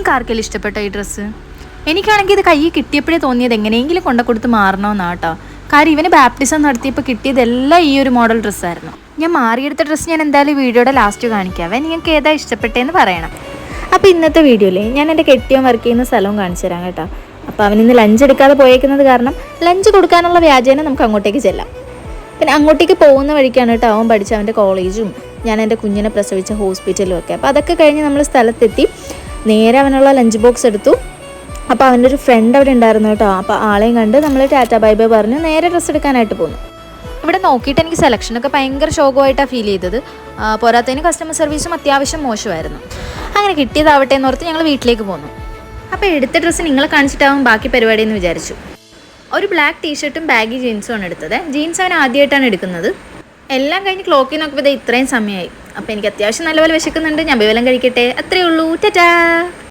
നിങ്ങൾക്ക് ആർക്കെങ്കിലും ഇഷ്ടപ്പെട്ടോ ഈ ഡ്രസ്സ്? എനിക്കാണെങ്കിൽ ഇത് കയ്യിൽ കിട്ടിയപ്പോഴേ തോന്നിയത് എങ്ങനെയെങ്കിലും കൊണ്ടു കൊടുത്ത് മാറണമെന്നാട്ടോ. കാര്യം ഇവന് ബാപ്റ്റിസം നടത്തിയപ്പോൾ കിട്ടിയതെല്ലാം ഈ ഒരു മോഡൽ ഡ്രസ്സായിരുന്നു. ഞാൻ മാറിയെടുത്ത ഡ്രസ്സ് ഞാൻ എന്തായാലും വീഡിയോയുടെ ലാസ്റ്റ് കാണിക്കാവേ. നിങ്ങൾക്ക് ഏതാ ഇഷ്ടപ്പെട്ടതെന്ന് പറയണം. അപ്പോൾ ഇന്നത്തെ വീഡിയോയിൽ ഞാൻ എൻ്റെ കെട്ടിയോൻ വർക്ക് ചെയ്യുന്ന സ്ഥലവും കാണിച്ചു തരാം കേട്ടോ. അപ്പോൾ അവനിന്ന് ലഞ്ച് എടുക്കാതെ പോയേക്കുന്നത് കാരണം ലഞ്ച് കൊടുക്കാനുള്ള വ്യാജേന നമുക്ക് അങ്ങോട്ടേക്ക് ചെല്ലാം. പിന്നെ അങ്ങോട്ടേക്ക് പോകുന്ന വഴിക്കാണ് കേട്ടോ അവൻ പഠിച്ച അവൻ്റെ കോളേജും ഞാൻ എൻ്റെ കുഞ്ഞിനെ പ്രസവിച്ച ഹോസ്പിറ്റലും ഒക്കെ. അപ്പോൾ അതൊക്കെ കഴിഞ്ഞ് നമ്മൾ സ്ഥലത്തെത്തി നേരെ അവനുള്ള ലഞ്ച് ബോക്സ് എടുത്തു. അപ്പോൾ അവൻ്റെ ഒരു ഫ്രണ്ട് അവിടെ ഉണ്ടായിരുന്നു കേട്ടോ. അപ്പോൾ ആളെയും കണ്ട് നമ്മൾ ടാറ്റാ ബൈ ബൈ പറഞ്ഞ് നേരെ ഡ്രസ്സ് എടുക്കാനായിട്ട് പോന്നു. ഇവിടെ നോക്കിയിട്ട് എനിക്ക് സെലക്ഷനൊക്കെ ഭയങ്കര ശോകമായിട്ടാണ് ഫീൽ ചെയ്തത്. പോരാത്തതിന് കസ്റ്റമർ സർവീസും അത്യാവശ്യം മോശമായിരുന്നു. അങ്ങനെ കിട്ടിയതാവട്ടെ എന്ന് ഓർത്ത് ഞങ്ങൾ വീട്ടിലേക്ക് പോന്നു. അപ്പോൾ എടുത്ത ഡ്രസ്സ് നിങ്ങളെ കാണിച്ചിട്ടാവും ബാക്കി പരിപാടി എന്ന് വിചാരിച്ചു. ഒരു ബ്ലാക്ക് ടീഷർട്ടും ബാഗി ജീൻസും ആണ് എടുത്തത്. ജീൻസ് അവൻ ആദ്യമായിട്ടാണ് എടുക്കുന്നത്. എല്ലാം കഴിഞ്ഞ് ക്ലോക്കിൽ നോക്കിയപ്പോൾ ഇത്രയും സമയമായി. അപ്പോൾ എനിക്ക് അത്യാവശ്യം നല്ലപോലെ വിശക്കുന്നുണ്ട്. ഞാൻ ബിവലം കഴിക്കട്ടെ. അത്രയേ ഉള്ളൂ. ടാറ്റാ.